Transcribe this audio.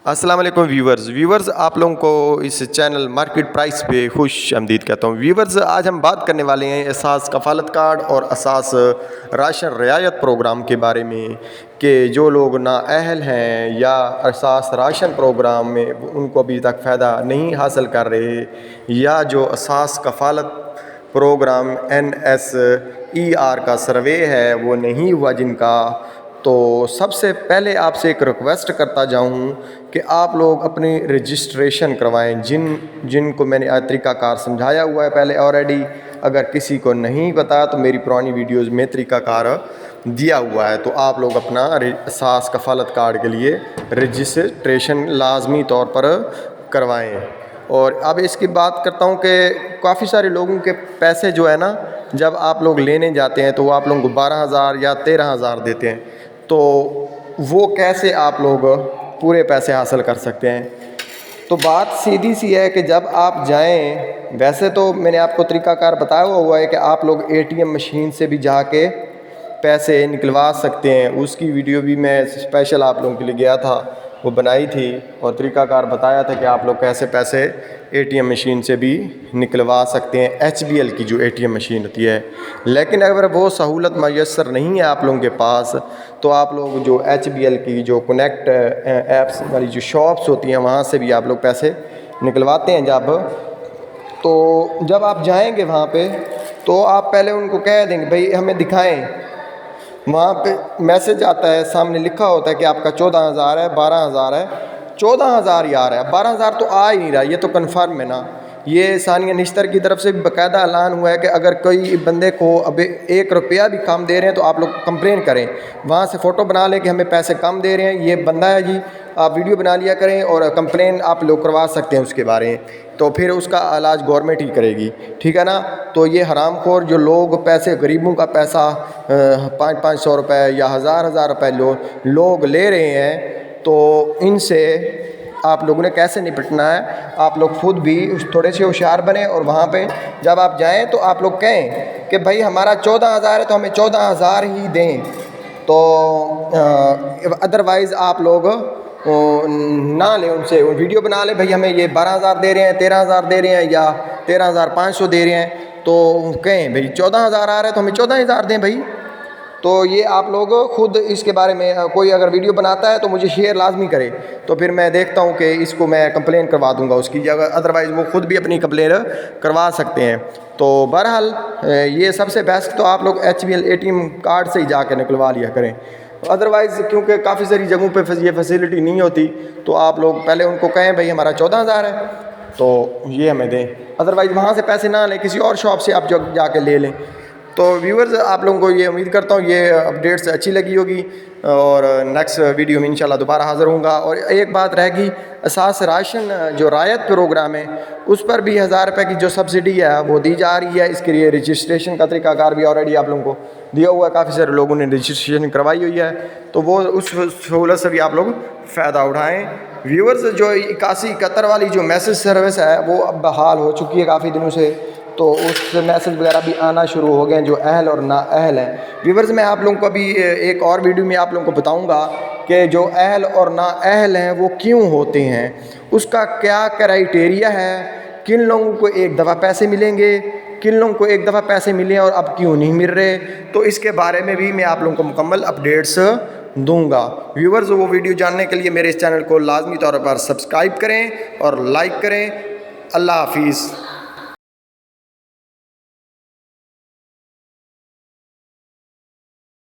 अस्सलाम वालेकुम व्यूवर्स आप लोगों को इस चैनल मार्केट प्राइस पे खुश आमदीद कहता हूँ। व्यूवर्स, आज हम बात करने वाले हैं असास कफ़ालत कार्ड और असास राशन रियायत प्रोग्राम के बारे में कि जो लोग नाअहल हैं या असास राशन प्रोग्राम में उनको अभी तक फ़ायदा नहीं हासिल कर रहे, या जो असास कफ़ालत प्रोग्राम NSER का सर्वे है वो नहीं हुआ जिनका, तो सबसे पहले आपसे एक रिक्वेस्ट करता जाऊं कि आप लोग अपनी रजिस्ट्रेशन करवाएं। जिनको मैंने तरीक़ाकार समझाया हुआ है पहले ऑलरेडी, अगर किसी को नहीं पता तो मेरी पुरानी वीडियोज़ में तरीक़ाकार दिया हुआ है, तो आप लोग अपना असास कफ़ालत कार्ड के लिए रजिस्ट्रेशन लाजमी तौर पर करवाएं। और अब इसकी बात करता हूँ कि काफ़ी सारे लोगों के पैसे जो है ना, जब आप लोग लेने जाते हैं तो वो आप लोगों को 12,000 या 13,000 देते हैं, तो वो कैसे आप लोग पूरे पैसे हासिल कर सकते हैं। तो बात सीधी सी है कि जब आप जाएं, वैसे तो मैंने आपको तरीक़ाकार बताया हुआ है कि आप लोग ATM मशीन से भी जाके पैसे निकलवा सकते हैं। उसकी वीडियो भी मैं स्पेशल आप लोगों के लिए गया था, वो बनाई थी और तरीक़ाकार बताया था कि आप लोग कैसे पैसे ATM मशीन से भी निकलवा सकते हैं, HBL की जो ATM मशीन होती है। लेकिन अगर वो सहूलत मैसर नहीं है आप लोगों के पास, तो आप लोग जो HBL की जो कनेक्ट ऐप्स वाली जो शॉप्स होती हैं वहाँ से भी आप लोग पैसे निकलवाते हैं। जब आप जाएंगे वहाँ पे, तो आप पहले उनको कह देंगे भाई हमें दिखाएं। वहाँ पे मैसेज आता है, सामने लिखा होता है कि आपका 14,000 है, 12,000 है, 14,000 यार है, 12,000 तो आ ही नहीं रहा, ये तो कन्फर्म है ना। ये सानिया निश्तर की तरफ से भी बाकायदा ऐलान हुआ है कि अगर कोई बंदे को अब 1 रुपया भी कम दे रहे हैं तो आप लोग कंप्लेन करें, वहाँ से फ़ोटो बना लें कि हमें पैसे कम दे रहे हैं, ये बंदा है जी, आप वीडियो बना लिया करें और कंप्लेन आप लोग करवा सकते हैं उसके बारे में, तो फिर उसका इलाज गवर्नमेंट ही करेगी, ठीक है ना। तो ये हरामखोर जो लोग पैसे, गरीबों का पैसा 500-500 रुपये या हज़ार रुपये लोग ले रहे हैं, तो इनसे आप लोगों ने कैसे निपटना है। आप लोग खुद भी थोड़े से होशियार बने और वहाँ पे जब आप जाएं तो आप लोग कहें कि भाई हमारा 14,000 है तो हमें 14,000 ही दें। तो अदरवाइज़ आप लोग ना लें उनसे, वीडियो बना लें भाई हमें ये 12,000 दे रहे हैं, 13,000 दे रहे हैं या 13,500 दे रहे हैं, तो कहें भाई 14,000 आ रहा है तो हमें 14,000 दें भाई। तो ये आप लोग खुद इसके बारे में कोई अगर वीडियो बनाता है तो मुझे शेयर लाजमी करे, तो फिर मैं देखता हूँ कि इसको मैं कंप्लेन करवा दूँगा उसकी जगह, अदरवाइज़ वो खुद भी अपनी कंप्लेन करवा सकते हैं। तो बहरहाल ये सबसे बेस्ट तो आप लोग HBL ATM कार्ड से ही जाकर निकलवा लिया करें। अदरवाइज़ क्योंकि काफ़ी सारी जगहों पे ये फैसिलिटी नहीं होती, तो आप लोग पहले उनको कहें भाई हमारा 14,000 है तो ये हमें दें, अदरवाइज़ वहाँ से पैसे ना लें, किसी और शॉप से आप जाके ले लें। तो व्यूवर्स, आप लोगों को ये उम्मीद करता हूँ ये अपडेट्स अच्छी लगी होगी और नेक्स्ट वीडियो में इंशाल्लाह दोबारा हाज़िर होऊंगा। और एक बात रहेगी, असास राशन जो रायत प्रोग्राम है उस पर भी 1,000 रुपये की जो सब्सिडी है वो दी जा रही है। इसके लिए रजिस्ट्रेशन का तरीक़ाकार भी ऑलरेडी आप लोगों को दिया हुआ है, काफ़ी सारे लोगों ने रजिस्ट्रेशन करवाई हुई है, तो वो उस सहूलत से भी आप लोग फ़ायदा उठाएँ। व्यूवर्स, जो 8171 वाली जो मैसेज सर्विस है वो अब बहाल हो चुकी है काफ़ी दिनों से, तो उस मैसेज वगैरह भी आना शुरू हो गए हैं जो अहल और नाअहल हैं। व्यूवर्स, मैं आप लोगों को अभी एक और वीडियो में आप लोगों को बताऊंगा कि जो अहल और नाअहल हैं वो क्यों होते हैं, उसका क्या क्राइटेरिया है, किन लोगों को एक दफ़ा पैसे मिलेंगे, किन लोगों को एक दफ़ा पैसे मिले और अब क्यों नहीं मिल रहे, तो इसके बारे में भी मैं आप लोगों को मुकम्मल अपडेट्स दूंगा। व्यूवर्स, वो वीडियो जानने के लिए मेरे इस चैनल को लाजमी तौर पर सब्सक्राइब करें और लाइक करें। अल्लाह हाफिज़।